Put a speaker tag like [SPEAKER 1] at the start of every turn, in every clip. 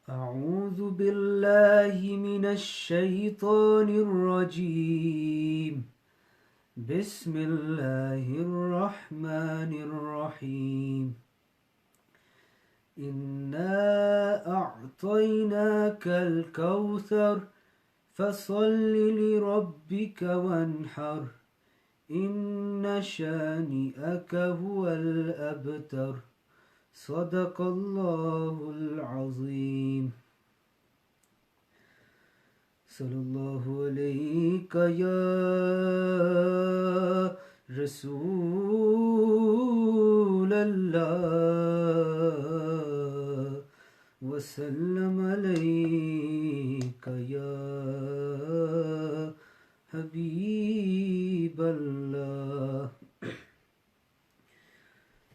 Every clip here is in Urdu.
[SPEAKER 1] أعوذ بالله من الشيطان الرجيم بسم الله الرحمن الرحيم إنا أعطيناك الكوثر فصل لربك وانحر إن شانئك هو الأبتر صدق الله العظيم صلی اللہ علیک یا رسول اللہ وسلم علیک یا حبیب اللہ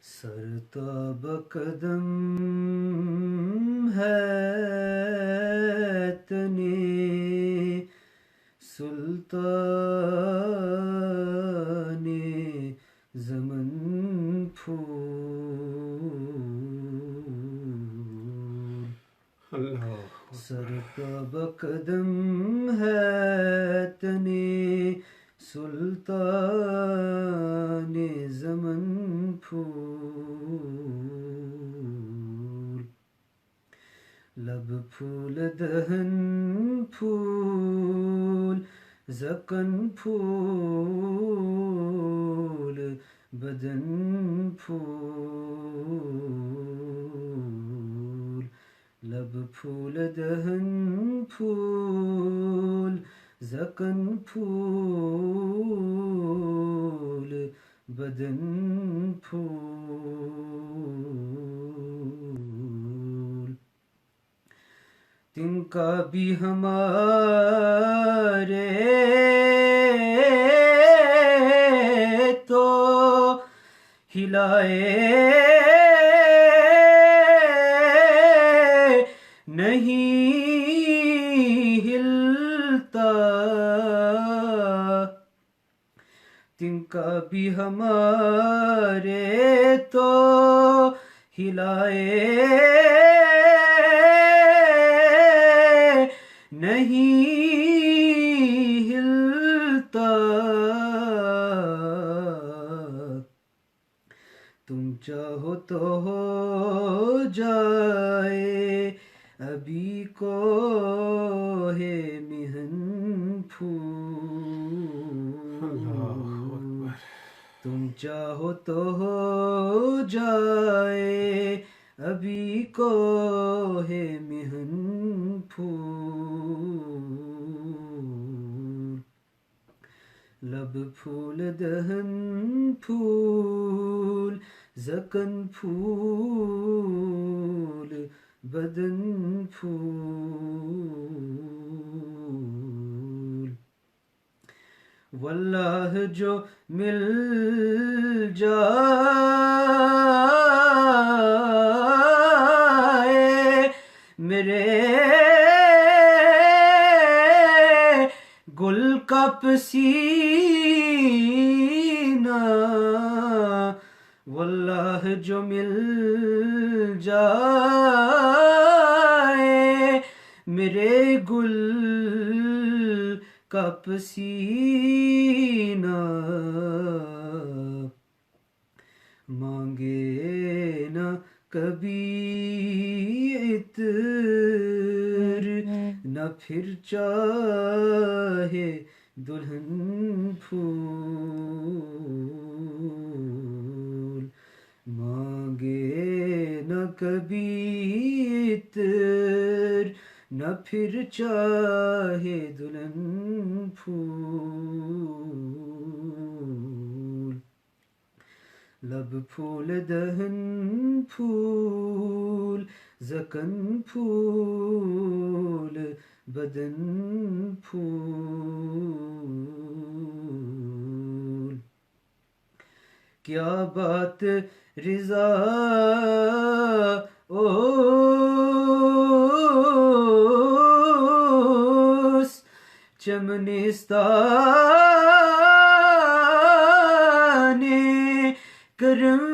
[SPEAKER 1] سرتاب قدم ہے تنے سلطان زمن پھول سرتاب قدم ہے تنے سلطان زمن پھول لب پھول دہن پھول زکن پھول بدن پھول لب پھول دہن پھول زکن پھول بدن پھول تن کا بھی ہمارے تو ہلائے نہیں ہلتا تن کا بھی ہمارے تو ہلائے نہیں ہلتا تم چاہو تو ہو جائے ابھی کو ہے مہن پھول تم چاہو تو ہو جائے ابھی کو ہے مہن پھول لب پھول دہن پھول زکن پھول بدن پھول واللہ جو مل جائے میرے گل کا پسینہ واللہ جو مل جائے میرے گل کا پسینہ مانگے نہ کبھی عطر نہ پھر چاہے دلہن پھول مانگے نہ کبھی عطر نہ پھر چاہے دلہن پھول لب پھول دہن پھول زکن پھول بدن پھول کیا بات رضا اوس چمنستان کرم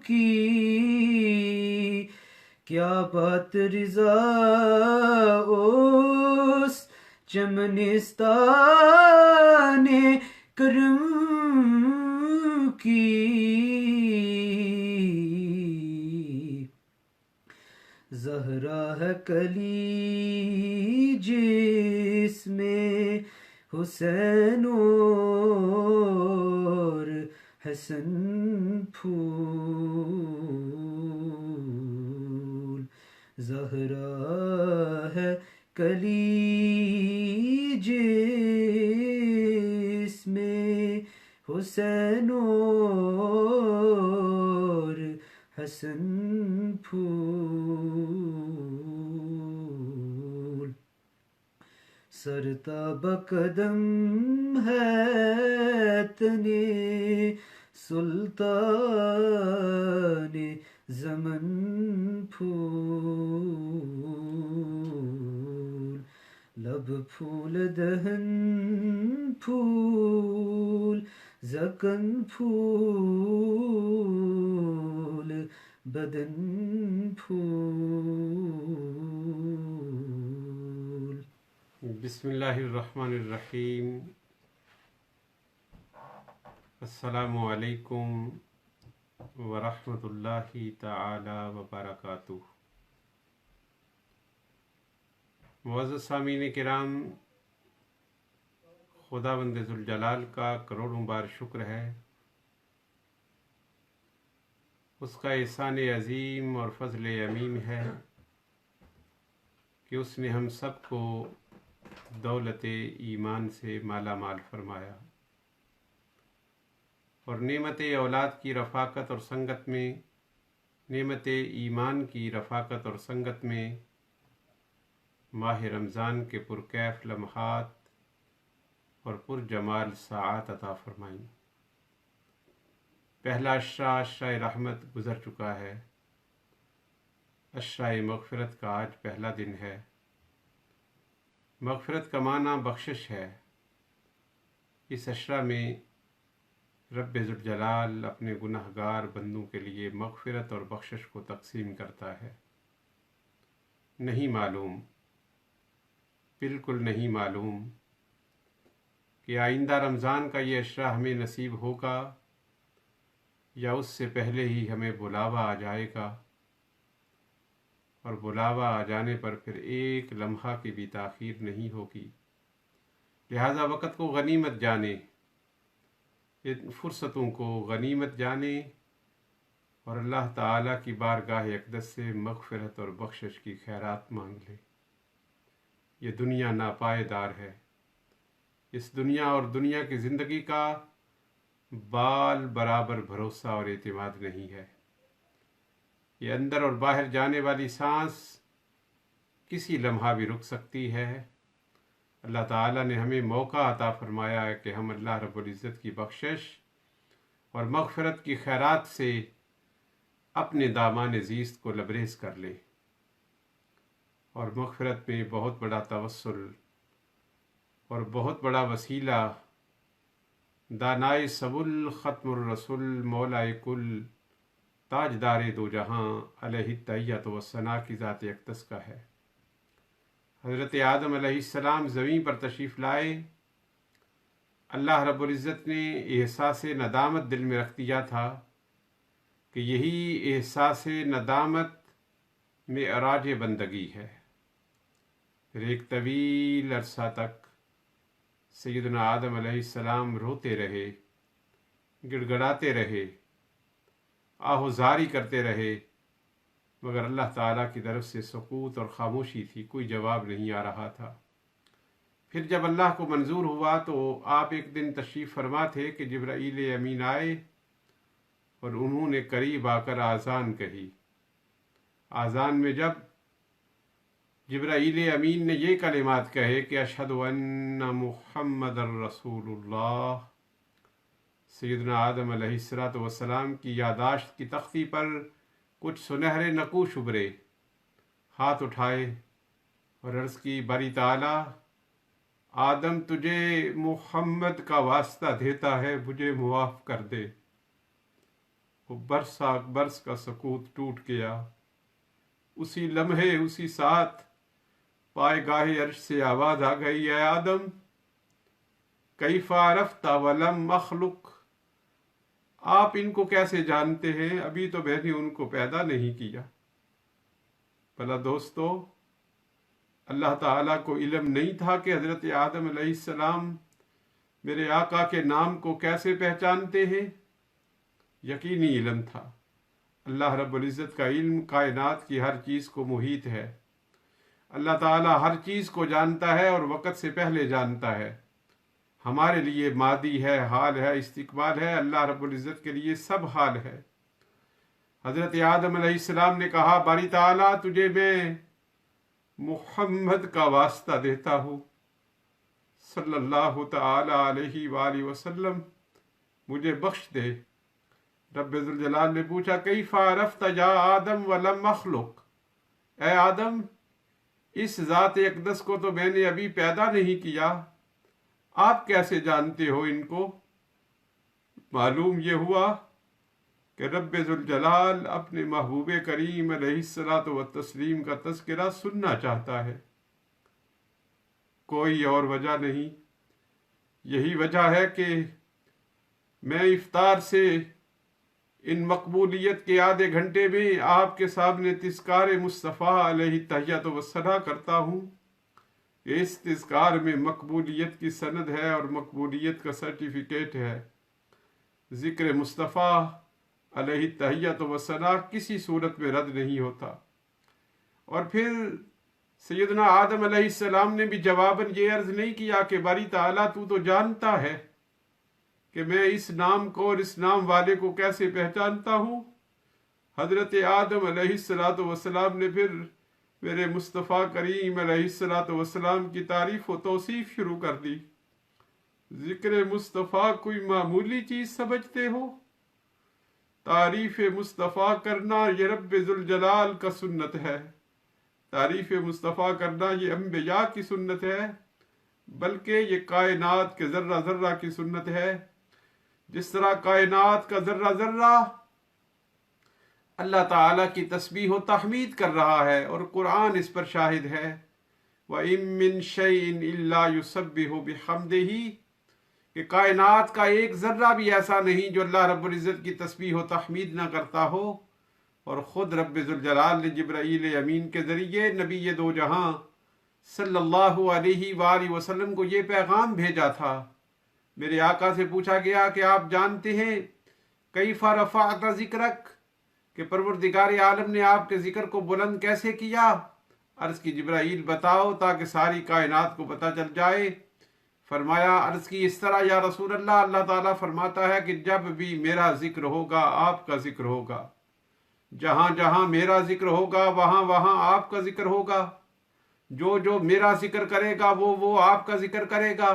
[SPEAKER 1] کی کیا بات رضا اس چمنستان کرم کی، زہرا ہے کلی جس میں حسین اور حسن پھول، زہرا ہے کلی جس میں حسین اور حسن پھول، سرتاب قدم ہے تنے سلطان زمن پھول، لب پھول دہن پھول زکن پھول بدن پھول۔
[SPEAKER 2] بسم اللہ الرحمن الرحیم۔ السلام علیکم ورحمۃ اللہ تعالی وبرکاتہ۔ معزز سامعین کرام، خداوند ذوالجلال کا کروڑوں بار شکر ہے، اس کا احسان عظیم اور فضل عمیم ہے کہ اس نے ہم سب کو دولت ایمان سے مالا مال فرمایا اور نعمت اولاد کی رفاقت اور سنگت میں، نعمت ایمان کی رفاقت اور سنگت میں ماہ رمضان کے پرکیف لمحات اور پر جمال ساعات عطا فرمائیں۔ پہلا عشرہ، عشرہ رحمت گزر چکا ہے، عشرہ مغفرت کا آج پہلا دن ہے۔ مغفرت کا معنی بخشش ہے۔ اس عشرہ میں رب ذوالجلال اپنے گناہ گار بندوں کے لیے مغفرت اور بخشش کو تقسیم کرتا ہے۔ نہیں معلوم، بالکل نہیں معلوم کہ آئندہ رمضان کا یہ عشرہ ہمیں نصیب ہوگا یا اس سے پہلے ہی ہمیں بلاوا آ جائے گا، اور بلاوا آ جانے پر پھر ایک لمحہ کی بھی تاخیر نہیں ہوگی۔ لہذا وقت کو غنیمت جانیں، ان فرصتوں کو غنیمت جانیں اور اللہ تعالیٰ کی بارگاہ اقدس سے مغفرت اور بخشش کی خیرات مانگ لیں۔ یہ دنیا ناپائیدار ہے، اس دنیا اور دنیا کی زندگی کا بال برابر بھروسہ اور اعتماد نہیں ہے۔ یہ اندر اور باہر جانے والی سانس کسی لمحہ بھی رک سکتی ہے۔ اللہ تعالیٰ نے ہمیں موقع عطا فرمایا ہے کہ ہم اللہ رب العزت کی بخشش اور مغفرت کی خیرات سے اپنے دامان زیست کو لبریز کر لیں، اور مغفرت میں بہت بڑا توسل اور بہت بڑا وسیلہ دانائے سبل ختم الرسول مولائے کل تاجدار دو جہاں علیہ التحیۃ والثناء کی ذات اقدس کا ہے۔ حضرت آدم علیہ السلام زمین پر تشریف لائے، اللہ رب العزت نے احساس ندامت دل میں رکھ دیا تھا کہ یہی احساس ندامت معراج بندگی ہے۔ پھر ایک طویل عرصہ تک سیدنا آدم علیہ السلام روتے رہے، گڑ گڑاتے رہے، آہوزاری کرتے رہے، مگر اللہ تعالیٰ کی طرف سے سکوت اور خاموشی تھی، کوئی جواب نہیں آ رہا تھا۔ پھر جب اللہ کو منظور ہوا تو آپ ایک دن تشریف فرما تھے کہ جبرائیل امین آئے اور انہوں نے قریب آ کر آذان کہی۔ آذان میں جب جبرائیل امین نے یہ کلمات کہے کہ اشہد ان محمد رسول اللہ، سیدنا آدم علیہ السلام کی یادداشت کی تختی پر کچھ سنہرے نقوش ابھرے، ہاتھ اٹھائے اور عرض کی، باری تعالیٰ، آدم تجھے محمد کا واسطہ دیتا ہے، مجھے معاف کر دے۔ وہ برس کا سکوت ٹوٹ گیا، اسی لمحے اسی ساتھ پائے گاہے عرش سے آواز آ گئی، اے آدم کیف عرفت ولم اخلق، آپ ان کو کیسے جانتے ہیں، ابھی تو میں نے ان کو پیدا نہیں کیا۔ بھلا دوستو، اللہ تعالیٰ کو علم نہیں تھا کہ حضرت آدم علیہ السلام میرے آقا کے نام کو کیسے پہچانتے ہیں؟ یقینی علم تھا۔ اللہ رب العزت کا علم کائنات کی ہر چیز کو محیط ہے۔ اللہ تعالیٰ ہر چیز کو جانتا ہے اور وقت سے پہلے جانتا ہے۔ ہمارے لیے ماضی ہے، حال ہے، استقبال ہے، اللہ رب العزت کے لیے سب حال ہے۔ حضرت آدم علیہ السلام نے کہا، باری تعالیٰ تجھے میں محمد کا واسطہ دیتا ہوں صلی اللہ تعالی علیہ وآلہ وسلم، مجھے بخش دے۔ رب ذوالجلال نے پوچھا، کیف عرفت یا آدم ولم اخلق، اے آدم اس ذات اقدس کو تو میں نے ابھی پیدا نہیں کیا، آپ کیسے جانتے ہو ان کو؟ معلوم یہ ہوا کہ رب ذوالجلال اپنے محبوب کریم علیہ الصلاۃ والتسلیم کا تذکرہ سننا چاہتا ہے، کوئی اور وجہ نہیں۔ یہی وجہ ہے کہ میں افطار سے ان مقبولیت کے آدھے گھنٹے میں آپ کے سامنے تذکار مصطفیٰ علیہ تحیت و ثنا کرتا ہوں۔ اس تذکار میں مقبولیت کی سند ہے اور مقبولیت کا سرٹیفکیٹ ہے۔ ذکر مصطفیٰ علیہ تحیت و ثنا کسی صورت میں رد نہیں ہوتا۔ اور پھر سیدنا آدم علیہ السلام نے بھی جواباً یہ عرض نہیں کیا کہ باری تعالیٰ تو جانتا ہے کہ میں اس نام کو اور اس نام والے کو کیسے پہچانتا ہوں۔ حضرت آدم علیہ السلام نے پھر میرے مصطفیٰ کریم علیہ السلام کی تعریف و توصیف شروع کر دی۔ ذکر مصطفیٰ کوئی معمولی چیز سمجھتے ہو؟ تعریف مصطفیٰ کرنا یہ رب ذوالجلال کا سنت ہے، تعریف مصطفیٰ کرنا یہ انبیاء کی سنت ہے، بلکہ یہ کائنات کے ذرہ ذرہ کی سنت ہے۔ جس طرح کائنات کا ذرہ ذرہ اللہ تعالیٰ کی تسبیح و تحمید کر رہا ہے اور قرآن اس پر شاہد ہے، وَإِن مِّن شَيْءٍ إِلَّا يُسَبِّحُ بِحَمْدِهِ، کہ کائنات کا ایک ذرہ بھی ایسا نہیں جو اللہ رب العزت کی تسبیح و تحمید نہ کرتا ہو۔ اور خود رب ذوالجلال نے جبرائیل امین کے ذریعے نبی دو جہاں صلی اللہ علیہ وآلہ وسلم کو یہ پیغام بھیجا تھا۔ میرے آقا سے پوچھا گیا کہ آپ جانتے ہیں کیف رفعت ذکرک، کہ پروردگار عالم نے آپ کے ذکر کو بلند کیسے کیا؟ عرض کی جبرائیل بتاؤ تاکہ ساری کائنات کو پتہ چل جائے۔ فرمایا، عرض کی اس طرح یا رسول اللہ، اللہ تعالیٰ فرماتا ہے کہ جب بھی میرا ذکر ہوگا آپ کا ذکر ہوگا، جہاں جہاں میرا ذکر ہوگا وہاں وہاں آپ کا ذکر ہوگا، جو میرا ذکر کرے گا وہ آپ کا ذکر کرے گا،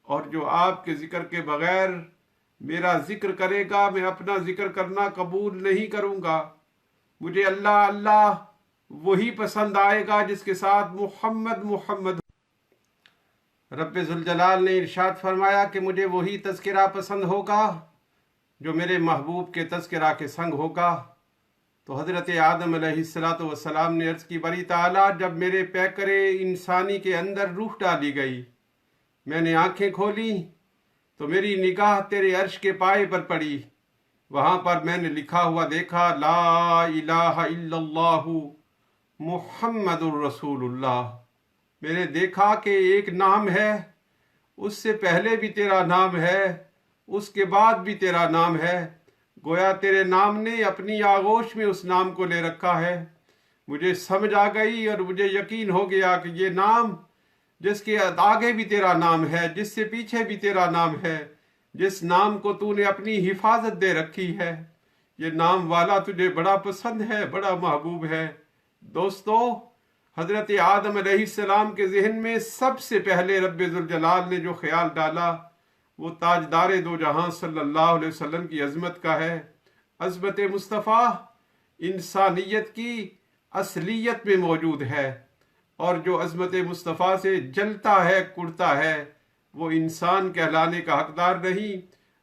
[SPEAKER 2] اور جو آپ کے ذکر کے بغیر میرا ذکر کرے گا میں اپنا ذکر کرنا قبول نہیں کروں گا۔ مجھے اللہ اللہ وہی پسند آئے گا جس کے ساتھ محمد محمد۔ رب ذوالجلال نے ارشاد فرمایا کہ مجھے وہی تذکرہ پسند ہوگا جو میرے محبوب کے تذکرہ کے سنگ ہوگا۔ تو حضرت آدم علیہ السلام نے عرض کی، باری تعالیٰ جب میرے پیکرے انسانی کے اندر روح ڈالی گئی، میں نے آنکھیں کھولی تو میری نگاہ تیرے عرش کے پائے پر پڑی، وہاں پر میں نے لکھا ہوا دیکھا، لا الہ الا اللہ محمد الرسول اللہ۔ میں نے دیکھا کہ ایک نام ہے، اس سے پہلے بھی تیرا نام ہے، اس کے بعد بھی تیرا نام ہے، گویا تیرے نام نے اپنی آغوش میں اس نام کو لے رکھا ہے۔ مجھے سمجھ آ گئی اور مجھے یقین ہو گیا کہ یہ نام جس کے آگے بھی تیرا نام ہے، جس سے پیچھے بھی تیرا نام ہے، جس نام کو تو نے اپنی حفاظت دے رکھی ہے، یہ نام والا تجھے بڑا پسند ہے، بڑا محبوب ہے۔ دوستو، حضرت آدم علیہ السلام کے ذہن میں سب سے پہلے رب ذوالجلال نے جو خیال ڈالا وہ تاجدار دو جہاں صلی اللہ علیہ وسلم کی عظمت کا ہے۔ عظمت مصطفیٰ انسانیت کی اصلیت میں موجود ہے، اور جو عظمت مصطفیٰ سے جلتا ہے کڑتا ہے وہ انسان کہلانے کا حقدار نہیں۔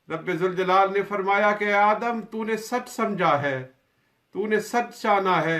[SPEAKER 2] رب ذوالجلال نے فرمایا کہ آدم تو نے سچ سمجھا ہے، تو نے سچ جانا ہے،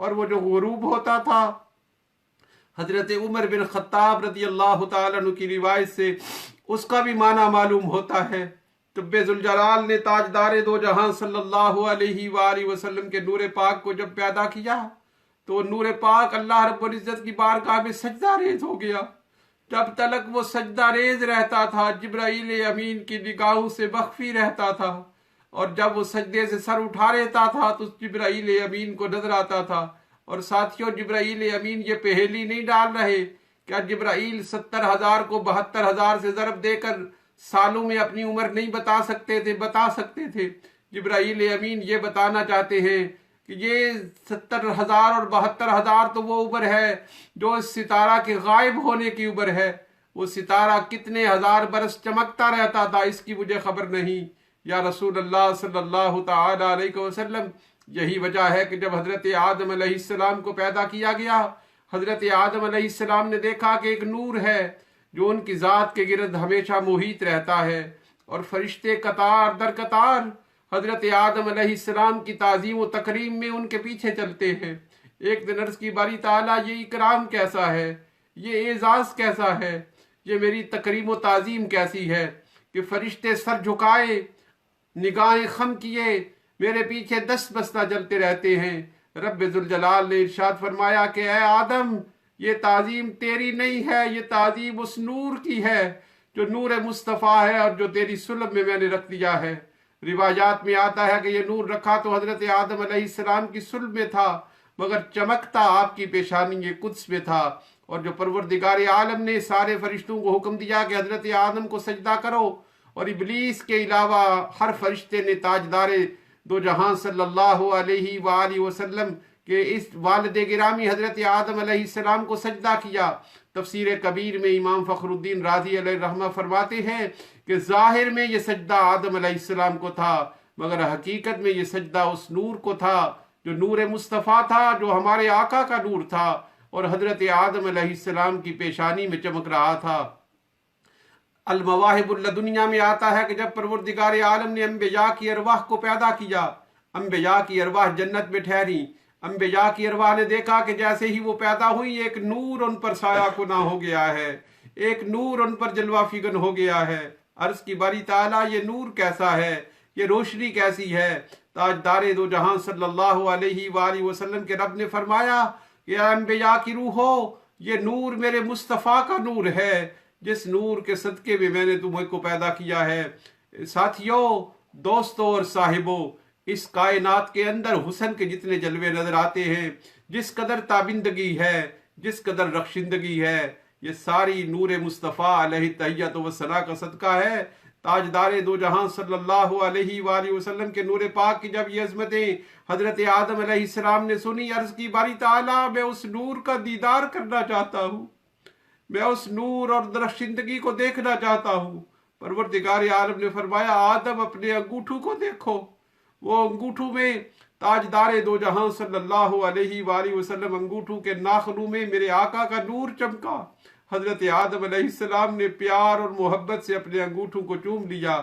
[SPEAKER 2] اور وہ جو غروب ہوتا تھا، حضرت عمر بن خطاب رضی اللہ تعالیٰ عنہ کی روایت سے اس کا بھی معنی معلوم ہوتا ہے۔ رب ذوالجلال نے تاجدار دو جہاں صلی اللہ علیہ وآلہ وسلم کے نور پاک کو جب پیدا کیا تو نور پاک اللہ رب العزت کی بارگاہ میں سجدہ ریز ہو گیا۔ جب تلک وہ سجدہ ریز رہتا تھا جبرائیل امین کی نگاہوں سے مخفی رہتا تھا، اور جب وہ سجدے سے سر اٹھا لیتا تھا تو جبرائیل امین کو نظر آتا تھا۔ اور ساتھیوں، جبرائیل امین یہ پہیلی نہیں ڈال رہے کیا جبرائیل 70,000 کو 72,000 سے ضرب دے کر سالوں میں اپنی عمر نہیں بتا سکتے تھے؟ بتا سکتے تھے۔ جبرائیل امین یہ بتانا چاہتے ہیں کہ یہ 70,000 اور 72,000 تو وہ عمر ہے جو اس ستارہ کے غائب ہونے کی عمر ہے۔ وہ ستارہ کتنے ہزار برس چمکتا رہتا تھا اس کی مجھے خبر نہیں یا رسول اللہ صلی اللہ تعالی علیہ وسلم۔ یہی وجہ ہے کہ جب حضرت آدم علیہ السلام کو پیدا کیا گیا، حضرت آدم علیہ السلام نے دیکھا کہ ایک نور ہے جو ان کی ذات کے گرد ہمیشہ محیط رہتا ہے، اور فرشتے قطار در قطار حضرت آدم علیہ السلام کی تعظیم و تکریم میں ان کے پیچھے چلتے ہیں۔ ایک دن عرض کی باری تعالیٰ، یہ اکرام کیسا ہے، یہ اعزاز کیسا ہے، یہ میری تکریم و تعظیم کیسی ہے کہ فرشتے سر جھکائے، نگاہیں خم کیے، میرے پیچھے دست بستہ چلتے رہتے ہیں۔ رب ذوالجلال نے ارشاد فرمایا کہ اے آدم، یہ تعظیم تیری نہیں ہے، یہ تعظیم اس نور کی ہے جو نور مصطفیٰ ہے اور جو تیری صلب میں نے رکھ دیا ہے۔ روایات میں آتا ہے کہ یہ نور رکھا تو حضرت آدم علیہ السلام کی صلب میں تھا، مگر چمکتا آپ کی پیشانی قدس میں تھا۔ اور جو پروردگار عالم نے سارے فرشتوں کو حکم دیا کہ حضرت آدم کو سجدہ کرو، اور ابلیس کے علاوہ ہر فرشتے نے تاجدار دو جہاں صلی اللہ علیہ وآلہ وسلم کہ اس والد گرامی حضرت آدم علیہ السلام کو سجدہ کیا۔ تفسیر کبیر میں امام فخر الدین رازی علیہ الرحمہ فرماتے ہیں کہ ظاہر میں یہ سجدہ آدم علیہ السلام کو تھا، مگر حقیقت میں یہ سجدہ اس نور کو تھا جو نور مصطفیٰ تھا، جو ہمارے آقا کا نور تھا اور حضرت آدم علیہ السلام کی پیشانی میں چمک رہا تھا۔ المواہب اللدنیہ میں آتا ہے کہ جب پروردگار عالم نے انبیاء کی ارواح کو پیدا کیا، انبیاء کی ارواح جنت میں ٹھہری۔ انبیاء کی ارواح نے دیکھا کہ جیسے ہی وہ پیدا ہوئی ایک نور ان پر سایہ کنہ ہو گیا ہے، ایک نور ان پر جلوہ فگن ہو گیا ہے۔ عرض کی باری تعالیٰ، یہ نور کیسا ہے، یہ روشنی کیسی ہے؟ تاجدار دو جہاں صلی اللہ علیہ وآلہ وسلم کے رب نے فرمایا کہ اے انبیاء کی روحو، یہ نور میرے مصطفیٰ کا نور ہے، جس نور کے صدقے میں نے تمہیں کو پیدا کیا ہے۔ ساتھیوں، دوستوں اور صاحبوں، اس کائنات کے اندر حسن کے جتنے جلوے نظر آتے ہیں، جس قدر تابندگی ہے، جس قدر رخشندگی ہے، یہ ساری نور مصطفیٰ علیہ تحیت و ثنا کا صدقہ ہے۔ تاجدار دو جہاں صلی اللہ علیہ وآلہ وسلم کے نور پاک کی جب یہ عظمتیں حضرت آدم علیہ السلام نے سنی، عرض کی باری تعالیٰ، میں اس نور کا دیدار کرنا چاہتا ہوں، میں اس نور اور درخشندگی کو دیکھنا چاہتا ہوں۔ پروردگار عالم نے فرمایا، آدم اپنے انگوٹھوں کو دیکھو۔ وہ انگوٹھوں میں تاجدار دو جہاں صلی اللہ علیہ وآلہ وسلم انگوٹھوں کے ناخنوں میں میرے آقا کا نور چمکا۔ حضرت آدم علیہ السلام نے پیار اور محبت سے اپنے انگوٹھوں کو چوم لیا۔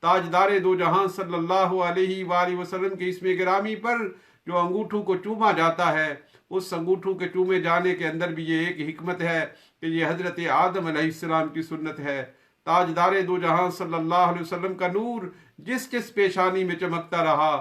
[SPEAKER 2] تاجدار دو جہاں صلی اللہ علیہ وآلہ وسلم کے اسم گرامی پر جو انگوٹھوں کو چوما جاتا ہے، اس انگوٹھوں کے چومے جانے کے اندر بھی یہ ایک حکمت ہے کہ یہ حضرت آدم علیہ السلام کی سنت ہے۔ تاجدار دو جہاں صلی اللہ علیہ وسلم کا نور جس جس پیشانی میں چمکتا رہا،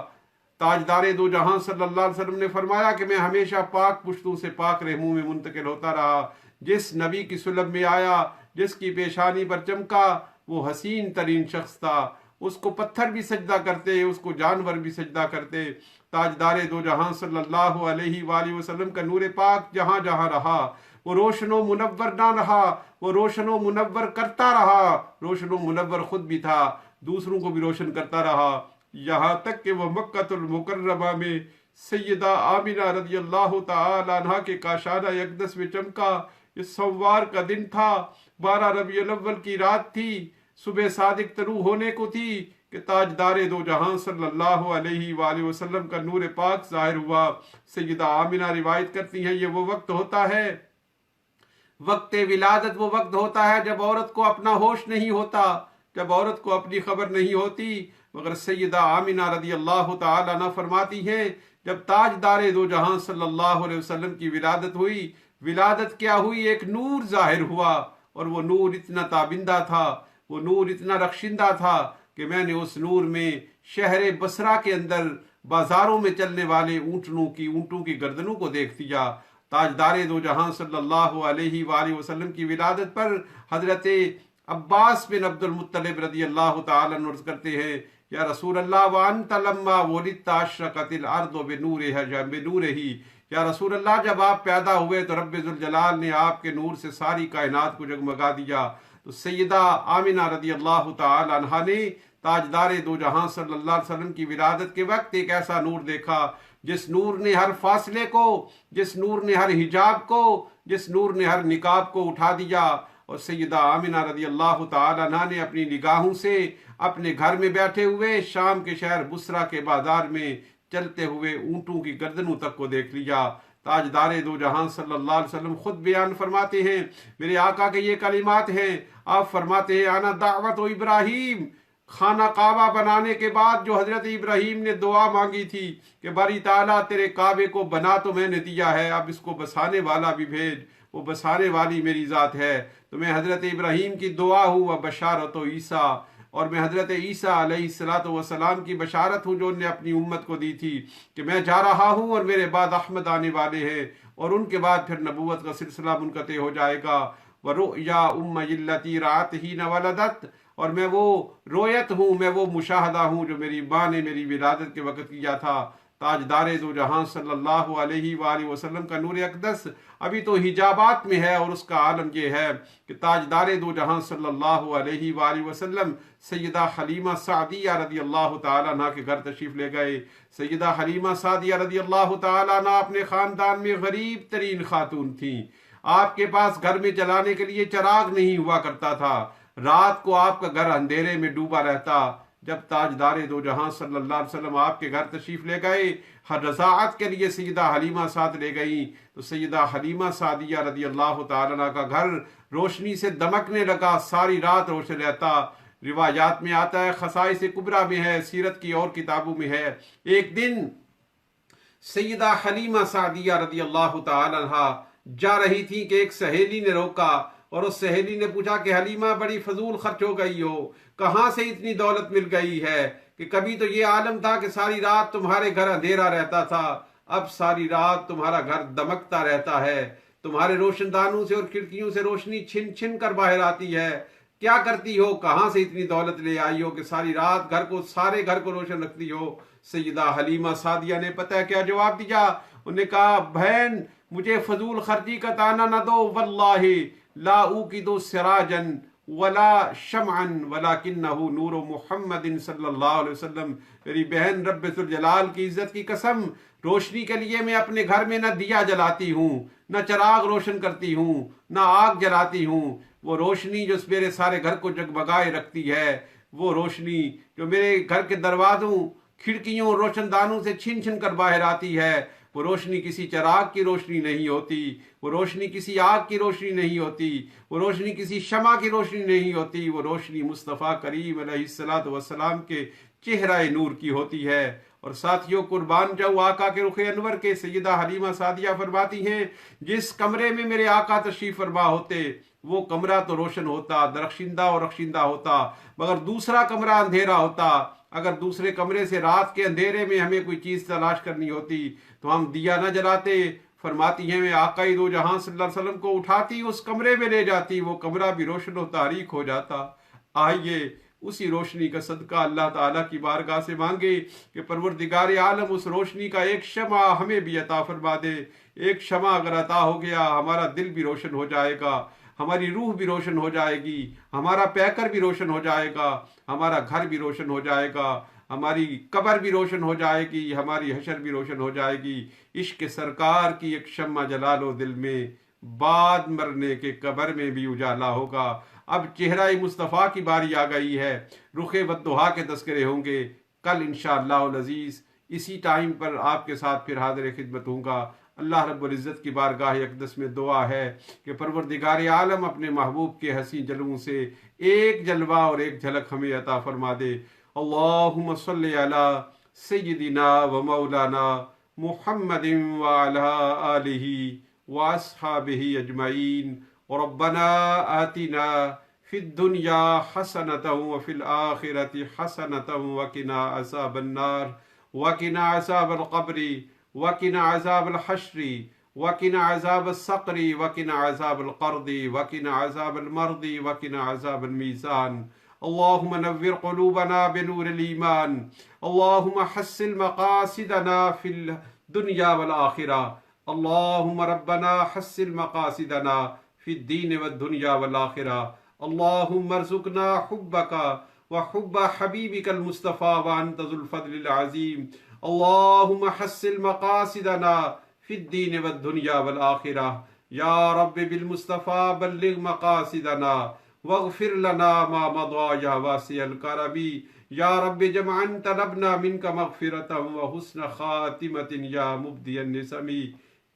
[SPEAKER 2] تاجدار دو جہاں صلی اللہ علیہ وسلم نے فرمایا کہ میں ہمیشہ پاک پشتوں سے پاک رحموں میں منتقل ہوتا رہا۔ جس نبی کی صلب میں آیا، جس کی پیشانی پر چمکا، وہ حسین ترین شخص تھا۔ اس کو پتھر بھی سجدہ کرتے، اس کو جانور بھی سجدہ کرتے۔ تاجدار دو جہاں صلی اللہ علیہ وآلہ وسلم کا نور پاک جہاں جہاں رہا، وہ روشن و منور نہ رہا، وہ روشن و منور کرتا رہا، روشن و منور خود بھی تھا، دوسروں کو بھی روشن کرتا رہا، یہاں تک کہ وہ مکہ المکرمہ میں سیدہ آمنہ رضی اللہ تعالی عنہ کے کاشانہ اقدس میں چمکا۔ یہ سوار کا دن تھا، 12 ربیع الاول کی رات تھی، صبح صادق طلوع ہونے کو تھی کہ تاجدار دو جہاں صلی اللہ علیہ وآلہ وسلم کا نور پاک ظاہر ہوا۔ سیدہ آمنہ روایت کرتی ہیں، یہ وہ وقت ہوتا ہے، وقت ولادت وہ وقت ہوتا ہے جب عورت کو اپنا ہوش نہیں ہوتا، جب عورت کو اپنی خبر نہیں ہوتی، مگر سیدہ آمنہ رضی اللہ تعالی عنہ فرماتی ہیں جب تاجدار دو جہاں صلی اللہ علیہ وسلم کی ولادت ہوئی، ولادت کیا ہوئی؟ ایک نور ظاہر ہوا، اور وہ نور اتنا تابندہ تھا، وہ نور اتنا رخشندہ تھا کہ میں نے اس نور میں شہر بصرہ کے اندر بازاروں میں چلنے والے اونٹوں کی گردنوں کو دیکھ دیا۔ تاجدار دو جہاں صلی اللہ علیہ وآلہ وسلم کی ولادت پر حضرت عباس بن عبد المطلب رضی اللہ تعالیٰ عنہ عرض کرتے ہیں، یا رسول اللہ وانت لما ولدت اشرقت الارض بنورہ، یا رسول اللہ جب آپ پیدا ہوئے تو رب ذوالجلال نے آپ کے نور سے ساری کائنات کو جگمگا دیا۔ تو سیدہ آمنہ رضی اللہ تعالی عنہا نے تاجدار دو جہاں صلی اللہ علیہ وسلم کی ولادت کے وقت ایک ایسا نور دیکھا جس نور نے ہر فاصلے کو، جس نور نے ہر حجاب کو، جس نور نے ہر نقاب کو اٹھا دیا۔ اور سیدہ آمنہ رضی اللہ تعالی عنہا نے اپنی نگاہوں سے اپنے گھر میں بیٹھے ہوئے شام کے شہر بصرہ کے بازار میں چلتے ہوئے اونٹوں کی گردنوں تک کو دیکھ لیا۔ تاجدار دو جہاں صلی اللہ علیہ وسلم خود بیان فرماتے ہیں، میرے آقا کے یہ کلمات ہیں، آپ فرماتے ہیں انا دعوت و ابراہیم، خانہ کعبہ بنانے کے بعد جو حضرت ابراہیم نے دعا مانگی تھی کہ باری تعالیٰ تیرے کعبے کو بنا تو میں نے دیا ہے، اب اس کو بسانے والا بھی بھیج، وہ بسانے والی میری ذات ہے۔ تو میں حضرت ابراہیم کی دعا ہوں و بشارت و عیسیٰ، اور میں حضرت عیسیٰ علیہ السلام کی بشارت ہوں جو انہوں نے اپنی امت کو دی تھی کہ میں جا رہا ہوں اور میرے بعد احمد آنے والے ہیں، اور ان کے بعد پھر نبوت کا سلسلہ منقطع ہو جائے گا۔ وَرُؤْيَا أُمَّ الَّتِي رَأَتْ حِينَ وَلَدَتْ، اور میں وہ رویت ہوں، میں وہ مشاہدہ ہوں جو میری ماں نے میری ولادت کے وقت کیا تھا۔ تاجدار دو جہاں صلی اللہ علیہ وآلہ وسلم کا نور اقدس ابھی تو حجابات میں ہے، اور اس کا عالم یہ ہے کہ تاجدار دو جہاں صلی اللہ علیہ وآلہ وسلم سیدہ حلیمہ سعدیہ رضی اللہ تعالیٰ عنہ کے گھر تشریف لے گئے۔ سیدہ حلیمہ سعدیہ رضی اللہ تعالیٰ عنہ اپنے خاندان میں غریب ترین خاتون تھیں۔ آپ کے پاس گھر میں جلانے کے لیے چراغ نہیں ہوا کرتا تھا، رات کو آپ کا گھر اندھیرے میں ڈوبا رہتا۔ جب تاجدار دو جہاں صلی اللہ علیہ وسلم آپ کے گھر تشریف لے گئے، ہر رضاعت کے لیے سیدہ حلیمہ ساتھ لے گئیں، تو سیدہ حلیمہ سعدیہ رضی اللہ تعالیٰ عنہ کا گھر روشنی سے دمکنے لگا، ساری رات روشن رہتا۔ روایات میں آتا ہے، خصائص کبریٰ میں ہے، سیرت کی اور کتابوں میں ہے، ایک دن سیدہ حلیمہ سعدیہ رضی اللہ تعالیٰ عنہ جا رہی تھی کہ ایک سہیلی نے روکا، اور اس سہیلی نے پوچھا کہ حلیمہ بڑی فضول خرچ ہو گئی ہو، کہاں سے اتنی دولت مل گئی ہے؟ کہ کبھی تو یہ عالم تھا کہ ساری رات تمہارے گھر اندھیرا رہتا تھا، اب ساری رات تمہارا گھر دمکتا رہتا ہے، تمہارے روشن دانوں سے اور کھڑکیوں سے روشنی چھن چھن کر باہر آتی ہے، کیا کرتی ہو؟ کہاں سے اتنی دولت لے آئی ہو کہ ساری رات سارے گھر کو روشن رکھتی ہو؟ سیدہ حلیمہ سعدیہ نے پتہ ہے کیا جواب دیا؟ انہوں نے کہا، بہن مجھے فضول خرچی کا تانا نہ دو، واللہ لا اوقد سراجا ولا شمعا ولکنہ نور محمد صلی اللہ علیہ وسلم۔ میری بہن، رب ذوالجلال کی عزت کی قسم، روشنی کے لیے میں اپنے گھر میں نہ دیا جلاتی ہوں، نہ چراغ روشن کرتی ہوں، نہ آگ جلاتی ہوں۔ وہ روشنی جو میرے سارے گھر کو جگمگائے رکھتی ہے، وہ روشنی جو میرے گھر کے دروازوں، کھڑکیوں، روشن دانوں سے چھن چھن کر باہر آتی ہے، وہ روشنی کسی چراغ کی روشنی نہیں ہوتی، وہ روشنی کسی آگ کی روشنی نہیں ہوتی، وہ روشنی کسی شمع کی روشنی نہیں ہوتی، وہ روشنی مصطفیٰ کریم علیہ السلام کے چہرہ نور کی ہوتی ہے۔ اور ساتھیوں، قربان جاؤں آقا کے رخ انور کے، سیدہ حلیمہ سعدیہ فرماتی ہیں، جس کمرے میں میرے آقا تشریف فرما ہوتے وہ کمرہ تو روشن ہوتا، درخشندہ اور رخشندہ ہوتا، مگر دوسرا کمرہ اندھیرا ہوتا۔ اگر دوسرے کمرے سے رات کے اندھیرے میں ہمیں کوئی چیز تلاش کرنی ہوتی تو ہم دیا نہ جلاتے۔ فرماتی ہیں، میں آقا دو جہاں صلی اللہ علیہ وسلم کو اٹھاتی، اس کمرے میں لے جاتی، وہ کمرہ بھی روشن و تاریک ہو جاتا۔ آئیے اسی روشنی کا صدقہ اللہ تعالیٰ کی بارگاہ سے مانگے کہ پروردگار عالم اس روشنی کا ایک شمع ہمیں بھی عطا فرما دے۔ ایک شمع اگر عطا ہو گیا، ہمارا دل بھی روشن ہو جائے گا، ہماری روح بھی روشن ہو جائے گی، ہمارا پیکر بھی روشن ہو جائے گا، ہمارا گھر بھی روشن ہو جائے گا، ہماری قبر بھی روشن ہو جائے گی، ہماری حشر بھی روشن ہو جائے گی۔ عشق سرکار کی ایک شمع جلا لو دل میں، بعد مرنے کے قبر میں بھی اجالا ہوگا۔ اب چہرہ مصطفیٰ کی باری آ گئی ہے، رخ والضحیٰ کے تذکرے ہوں گے۔ کل انشاءاللہ العزیز اسی ٹائم پر آپ کے ساتھ پھر حاضر خدمت ہوں گا۔ اللہ رب العزت کی بارگاہ اقدس میں دعا ہے کہ پروردگار عالم اپنے محبوب کے حسین جلووں سے ایک جلوہ اور ایک جھلک ہمیں عطا فرما دے۔ اللہم صلی علی سیدنا و مولانا محمد وعلى آله وأصحابه أجمعين ربنا آتنا في الدنيا حسنة وفي الآخرة حسنة وقنا عذاب النار وقنا عذاب القبر وقنا عذاب الحشر وقنا عذاب السقر وقنا عذاب القرض وقنا عذاب المرض وقنا عذاب الميزان اللهم نور قلوبنا بنور الإيمان اللهم حسن مقاصدنا في الدنيا والآخرة اللهم ربنا حسن مقاصدنا في الدين والدنيا والآخرة اللهم ارزقنا حبك وحب حبيبك المصطفى وأنت ذو الفضل العظيم اللهم حسن مقاصدنا في الدين والدنيا والآخرة يا رب بالمصطفى بلغ مقاصدنا واغفر لنا ما مضى يا واسع الكرم يا رب جمعا طلبنا منك مغفرة وحسن خاتمة يا مبدي النسم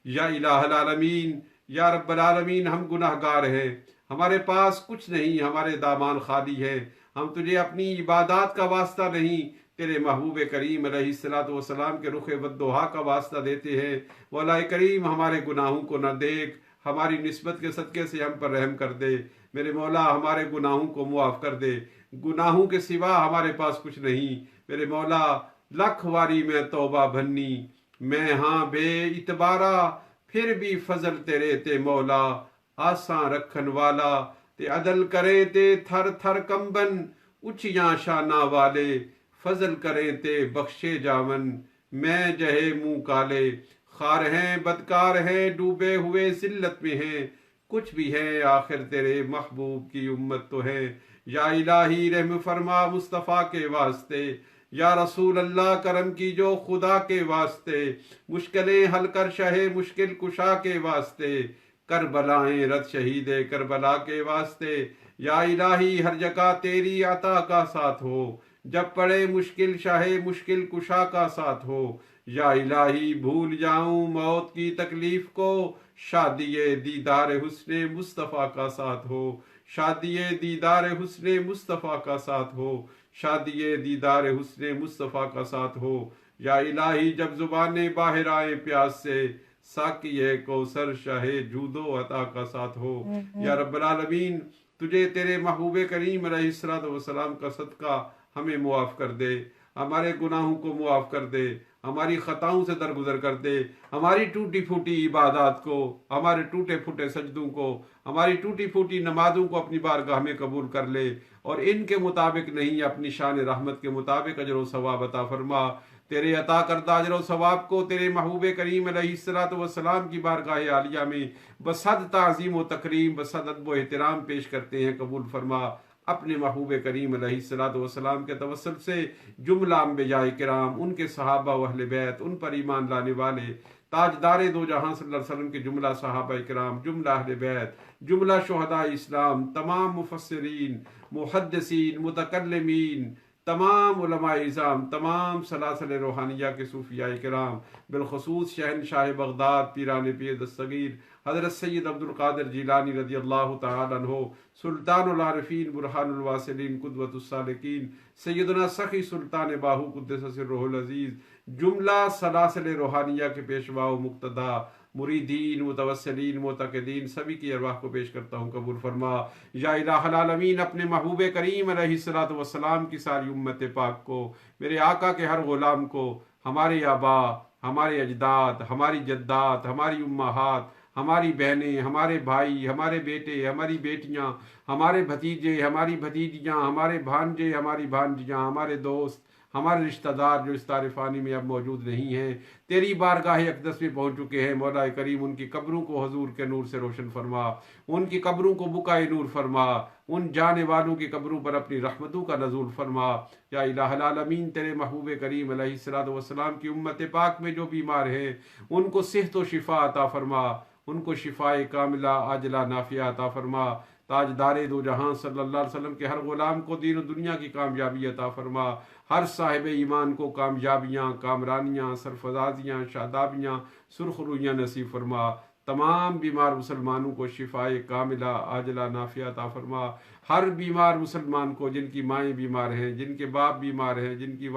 [SPEAKER 2] یا الہ العالمین یا رب العالمین ہم گناہ گار ہیں، ہمارے پاس کچھ نہیں، ہمارے دامان خالی ہے، ہم تجھے اپنی عبادات کا واسطہ نہیں تیرے محبوب کریم علیہ السلام کے رخ والدعا کا واسطہ دیتے ہیں۔ مولا کریم ہمارے گناہوں کو نہ دیکھ، ہماری نسبت کے صدقے سے ہم پر رحم کر دے، میرے مولا ہمارے گناہوں کو معاف کر دے، گناہوں کے سوا ہمارے پاس کچھ نہیں، میرے مولا لکھ واری میں توبہ بھنی میں ہاں بے اعتبارا، پھر بھی فضل تیرے تے مولا آساں رکھن والا، تے عدل کرے تے تھر تھر کمبن اچیاں شانہ والے، فضل کریں تے بخشے جاون میں جہے منہ کالے، خار ہیں بدکار ہیں ڈوبے ہوئے ذلت میں ہیں، کچھ بھی ہے آخر تیرے محبوب کی امت تو ہے، یا الہی رحم فرما مصطفیٰ کے واسطے، یا رسول اللہ کرم کی جو خدا کے واسطے، مشکلیں حل کر شہ مشکل کشا کے واسطے، کربلائیں رت شہید کربلا کے واسطے، یا الہی ہر جگہ تیری عطا کا ساتھ ہو، جب پڑے مشکل شاہ مشکل کشا کا ساتھ ہو، یا الہی بھول جاؤں موت کی تکلیف کو، شادی دیدار حسن مصطفیٰ کا ساتھ ہو، شادی دیدار حسن مصطفیٰ کا ساتھ ہو، شادی دیدار حسن مصطفیٰ کا ساتھ ہو، یا الہی جب زبانیں باہر آئیں پیاس سے، ساقی کوثر شاہ جود و عطا کا ساتھ ہو، یا رب العالمین تجھے تیرے محبوب کریم علیہ السلام کا صدقہ ہمیں معاف کر دے، ہمارے گناہوں کو معاف کر دے، ہماری خطاؤں سے درگزر کر دے، ہماری ٹوٹی پھوٹی عبادات کو، ہمارے ٹوٹے پھوٹے سجدوں کو، ہماری ٹوٹی پھوٹی نمازوں کو اپنی بارگاہ میں قبول کر لے، اور ان کے مطابق نہیں اپنی شان رحمت کے مطابق اجر و ثواب عطا فرما، تیرے عطا کردہ اجر و ثواب کو تیرے محبوب کریم علیہ السلام کی بارگاہ عالیہ میں بصد تعظیم و تکریم بصد ادب و احترام پیش کرتے ہیں، قبول فرما۔ اپنے محبوب کریم علیہ السلام کے توسل سے جملہ انبیاء کرام، ان کے صحابہ و اہل بیت، ان پر ایمان لانے والے تاجدار دو جہاں صلی اللہ علیہ وسلم کے جملہ صحابہ کرام، جملہ اہل بیت، جملہ شہداء اسلام، تمام مفسرین، محدثین، متکلمین، تمام علماء اعظام، تمام سلاسل روحانیہ کے صوفیاء کرام، بالخصوص شہنشاہ بغداد پیران پیر دستگیر حضرت سید عبد القادر جیلانی رضی اللہ تعالی عنہ، سلطان العارفین برہان الواصلین قدوۃ السالکین، سیدنا سخی سلطان باہو قدس سرہ العزیز، جملہ سلاسل روحانیہ کے پیشوا و مقتدا، مریدین، متوسلین، معتقدین، سبھی کی ارواح کو پیش کرتا ہوں، قبول فرما۔ یا الہ العالمین اپنے محبوب کریم علیہ السلام کی ساری امت پاک کو، میرے آقا کے ہر غلام کو، ہمارے آبا، ہمارے اجداد، ہماری جدات، ہماری امہات، ہماری بہنیں، ہمارے بھائی، ہمارے بیٹے، ہماری بیٹیاں، ہمارے بھتیجے، ہماری بھتیجیاں، ہمارے بھانجے، ہماری بھانجیاں، ہمارے دوست، ہمارے رشتہ دار جو اس دار فانی میں اب موجود نہیں ہیں، تیری بارگاہ اقدس میں پہنچ چکے ہیں، مولا کریم ان کی قبروں کو حضور کے نور سے روشن فرما، ان کی قبروں کو بقائے نور فرما، ان جانے والوں کی قبروں پر اپنی رحمتوں کا نزول فرما۔ یا الہ العالمین تیرے محبوب کریم علیہ السلام کی امت پاک میں جو بیمار ہیں ان کو صحت و شفا عطا فرما، ان کو شفائے کاملہ عاجلہ نافعہ عطا فرما، تاجدار دو جہاں صلی اللہ علیہ وسلم کے ہر غلام کو دین و دنیا کی کامیابی عطا فرما، ہر صاحب ایمان کو کامیابیاں، کامرانیاں، سرفرازیاں، شادابیاں، سرخ رویاں نصیب فرما، تمام بیمار مسلمانوں کو شفائے کاملہ عاجلہ نافعہ عطا فرما، ہر بیمار مسلمان کو، جن کی مائیں بیمار ہیں، جن کے باپ بیمار ہیں، جن کی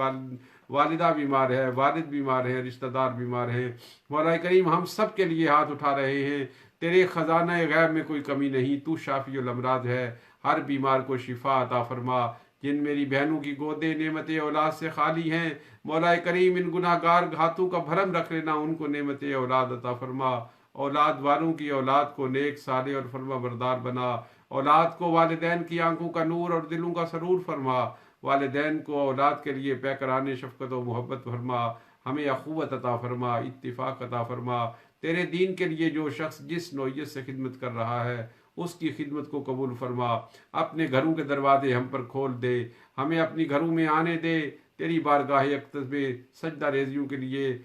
[SPEAKER 2] والدہ بیمار ہے، والد بیمار ہیں، رشتہ دار بیمار ہیں، مولا کریم ہم سب کے لیے ہاتھ اٹھا رہے ہیں، تیرے خزانہ غیب میں کوئی کمی نہیں، تو شافی الامراض ہے، ہر بیمار کو شفا عطا فرما۔ جن میری بہنوں کی گودیں نعمت اولاد سے خالی ہیں، مولا کریم ان گناہ گار ہاتھوں کا بھرم رکھ لینا، ان کو نعمت اولاد عطا فرما۔ اولاد والوں کی اولاد کو نیک صالح اور فرما بردار بنا، اولاد کو والدین کی آنکھوں کا نور اور دلوں کا سرور فرما، والدین کو اولاد کے لیے پیکرانِ شفقت و محبت فرما، ہمیں اخوت عطا فرما، اتفاق عطا فرما۔ تیرے دین کے لیے جو شخص جس نوعیت سے خدمت کر رہا ہے اس کی خدمت کو قبول فرما، اپنے گھروں کے دروازے ہم پر کھول دے، ہمیں اپنی گھروں میں آنے دے، تیری بارگاہ اقدس میں سجدہ ریزیوں کے لیے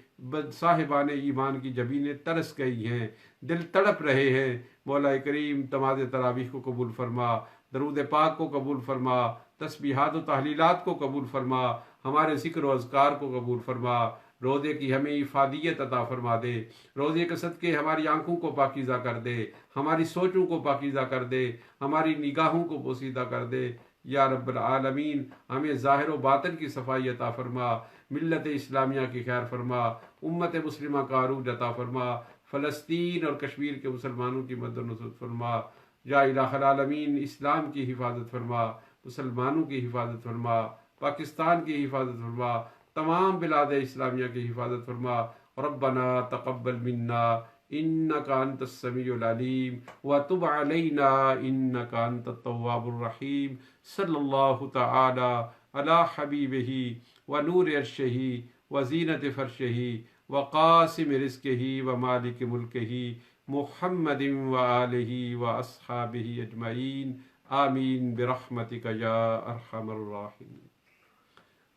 [SPEAKER 2] صاحبان ایمان کی جبینیں ترس گئی ہیں، دل تڑپ رہے ہیں، مولا کریم نماز تراویح کو قبول فرما، درود پاک کو قبول فرما، تسبیحات و تحلیلات کو قبول فرما، ہمارے ذکر و اذکار کو قبول فرما، روزے کی ہمیں افادیت عطا فرما دے، روزے کے صدقے ہماری آنکھوں کو پاکیزہ کر دے، ہماری سوچوں کو پاکیزہ کر دے، ہماری نگاہوں کو پوشیدہ کر دے، یا رب العالمین ہمیں ظاہر و باطن کی صفائی عطا فرما، ملت اسلامیہ کی خیر فرما، امت مسلمہ کا عروج عطا فرما، فلسطین اور کشمیر کے مسلمانوں کی مدد و نصرت فرما، یا الہ العالمین اسلام کی حفاظت فرما، مسلمانوں کی حفاظت فرما، پاکستان کی حفاظت فرما، تمام بلاد اسلامیہ کی حفاظت فرما۔ ربنا تقبل منا انك انت السميع العليم وتب علينا انك انت التواب الرحيم، صلی اللہ تعالی علی حبیبہ ونور عرشہ وزینت فرشہ وقاسم رزقہ ومالک ملکہ محمد وآلہ واصحابہ اجمعین، آمین برحمتک یا ارحم الراحمین۔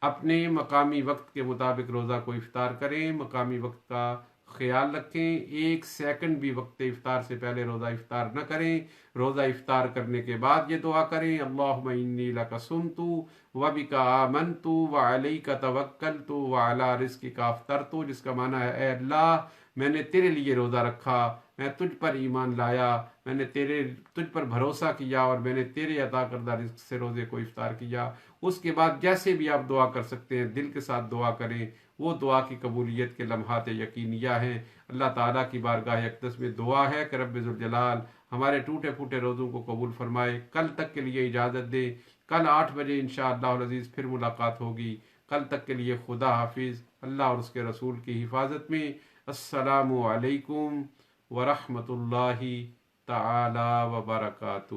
[SPEAKER 2] اپنے مقامی وقت کے مطابق روزہ کو افطار کریں، مقامی وقت کا خیال رکھیں، 1 سیکنڈ بھی وقت افطار سے پہلے روزہ افطار نہ کریں، روزہ افطار کرنے کے بعد یہ دعا کریں، اللہم انی لک صمت وبک آمنت وعلیک توکلت وعلی رزقک افطرت، جس کا معنی ہے اے اللہ میں نے تیرے لیے روزہ رکھا، میں تجھ پر ایمان لایا، میں نے تجھ پر بھروسہ کیا اور میں نے تیرے عطا کردہ رزق سے روزے کو افطار کیا۔ اس کے بعد جیسے بھی آپ دعا کر سکتے ہیں دل کے ساتھ دعا کریں، وہ دعا کی قبولیت کے لمحات یقینیہ ہیں۔ اللہ تعالیٰ کی بارگاہ اقدس میں دعا ہے کہ رب ذوالجلال ہمارے ٹوٹے پھوٹے روزوں کو قبول فرمائے۔ کل تک کے لیے اجازت دیں، کل 8 بجے انشاءاللہ العزیز پھر ملاقات ہوگی۔ کل تک کے لیے خدا حافظ، اللہ اور اس کے رسول کی حفاظت میں۔ السلام علیکم ورحمۃ اللہ تعالی وبرکاتہ۔